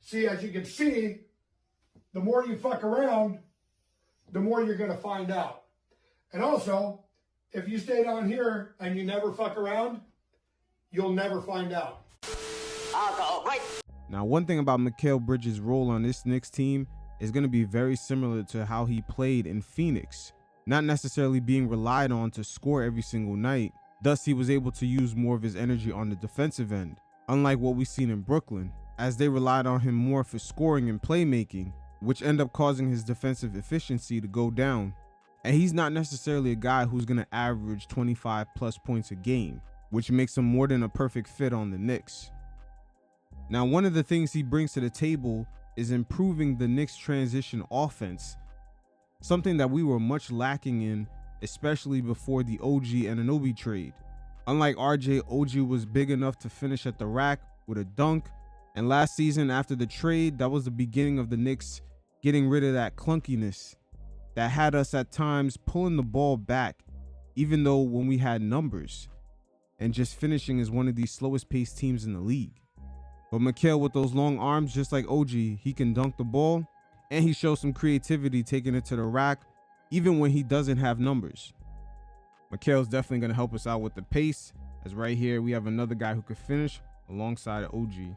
See, as you can see, the more you fuck around, the more you're going to find out. And also, if you stay down here and you never fuck around, you'll never find out. Now, one thing about Mikal Bridges' role on this Knicks team is going to be very similar to how he played in Phoenix, not necessarily being relied on to score every single night. Thus, he was able to use more of his energy on the defensive end, unlike what we've seen in Brooklyn, as they relied on him more for scoring and playmaking, which end up causing his defensive efficiency to go down. And he's not necessarily a guy who's going to average 25 plus points a game, which makes him more than a perfect fit on the Knicks. Now, one of the things he brings to the table is improving the Knicks transition offense, something that we were much lacking in, especially before the OG and Anunoby trade. Unlike RJ, OG was big enough to finish at the rack with a dunk, and last season after the trade, that was the beginning of the Knicks getting rid of that clunkiness that had us at times pulling the ball back, even though when we had numbers, and just finishing as one of the slowest paced teams in the league. But Mikal, with those long arms, just like OG, he can dunk the ball, and he shows some creativity taking it to the rack, even when he doesn't have numbers. Mikal's definitely going to help us out with the pace, as right here we have another guy who could finish alongside OG.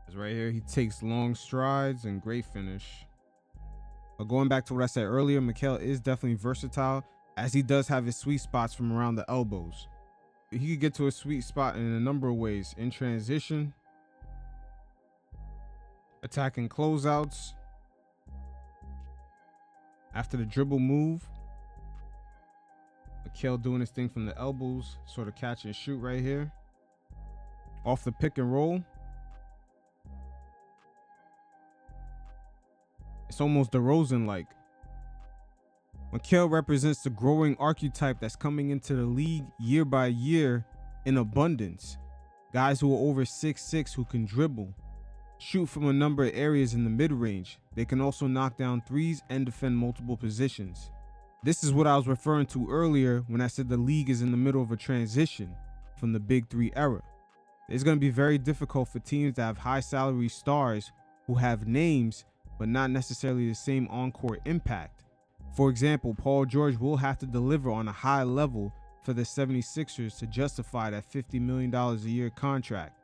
As right here, he takes long strides and great finish. But going back to what I said earlier, Mikal is definitely versatile, as he does have his sweet spots from around the elbows. He could get to a sweet spot in a number of ways: in transition, attacking closeouts, after the dribble move, Mikal doing his thing from the elbows, sort of catch and shoot right here, off the pick and roll. It's almost DeRozan-like. Mikal represents the growing archetype that's coming into the league year by year in abundance. Guys who are over 6'6", who can dribble, shoot from a number of areas in the mid-range. They can also knock down threes and defend multiple positions. This is what I was referring to earlier when I said the league is in the middle of a transition from the Big Three era. It's going to be very difficult for teams that have high salary stars who have names but not necessarily the same on-court impact. For example, Paul George will have to deliver on a high level for the 76ers to justify that $50 million a year contract,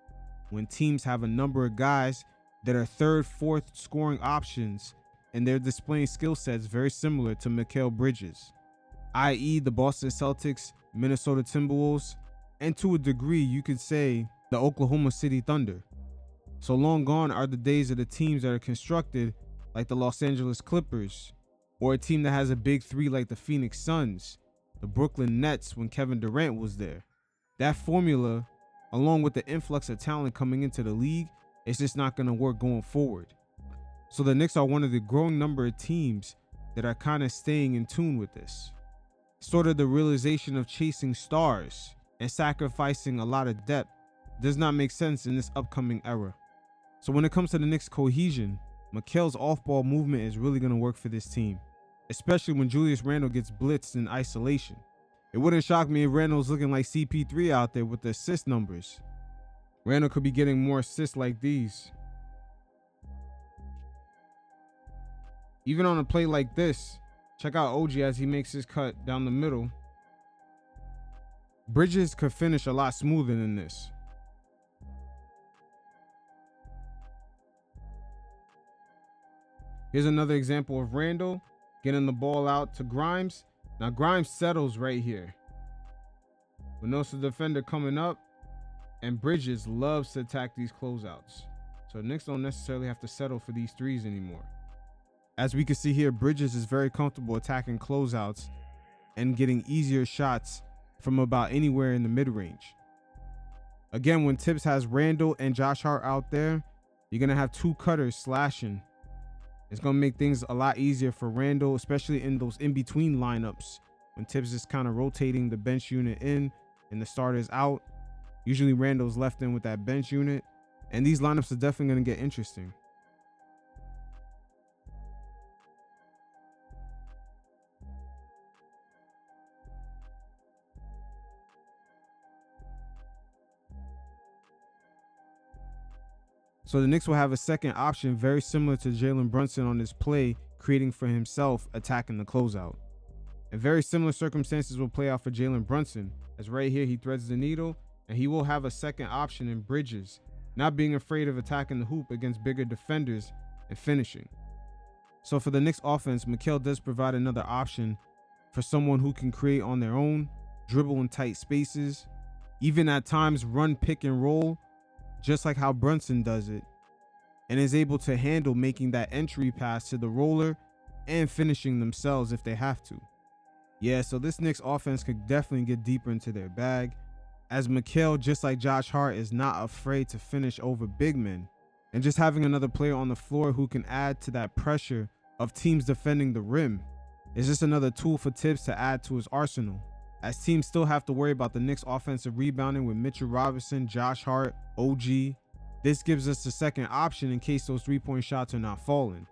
when teams have a number of guys that are third, fourth scoring options, and they're displaying skill sets very similar to Mikal Bridges, i.e. the Boston Celtics, Minnesota Timberwolves, and to a degree you could say the Oklahoma City Thunder. So long gone are the days of the teams that are constructed like the Los Angeles Clippers, or a team that has a big three like the Phoenix Suns, the Brooklyn Nets when Kevin Durant was there. That formula, along with the influx of talent coming into the league, is just not going to work going forward. So the Knicks are one of the growing number of teams that are kind of staying in tune with this. Sort of the realization of chasing stars and sacrificing a lot of depth does not make sense in this upcoming era. So when it comes to the Knicks' cohesion, Mikal's off-ball movement is really going to work for this team, especially when Julius Randle gets blitzed in isolation. It wouldn't shock me if Randle's looking like CP3 out there with the assist numbers. Randle could be getting more assists like these. Even on a play like this, check out OG as he makes his cut down the middle. Bridges could finish a lot smoother than this. Here's another example of Randle getting the ball out to Grimes. Now Grimes settles right here. But notice the defender coming up, and Bridges loves to attack these closeouts. So Knicks don't necessarily have to settle for these threes anymore. As we can see here, Bridges is very comfortable attacking closeouts and getting easier shots from about anywhere in the mid-range. Again, when Tibbs has Randle and Josh Hart out there, you're going to have two cutters slashing. It's going to make things a lot easier for Randle, especially in those in-between lineups when Tibbs is kind of rotating the bench unit in and the starters out. Usually Randle's left in with that bench unit, and these lineups are definitely going to get interesting. So the Knicks will have a second option very similar to Jalen Brunson on this play, creating for himself, attacking the closeout. And very similar circumstances will play out for Jalen Brunson, as right here he threads the needle, and he will have a second option in Bridges, not being afraid of attacking the hoop against bigger defenders and finishing. So for the Knicks offense, Mikal does provide another option for someone who can create on their own, dribble in tight spaces, even at times run pick and roll, just like how Brunson does it, and is able to handle making that entry pass to the roller and finishing themselves if they have to. Yeah, so this Knicks offense could definitely get deeper into their bag, as Mikal, just like Josh Hart, is not afraid to finish over big men. And just having another player on the floor who can add to that pressure of teams defending the rim is just another tool for Tibbs to add to his arsenal, as teams still have to worry about the Knicks offensive rebounding with Mitchell Robinson, Josh Hart, OG. This gives us the second option in case those 3-point shots are not falling.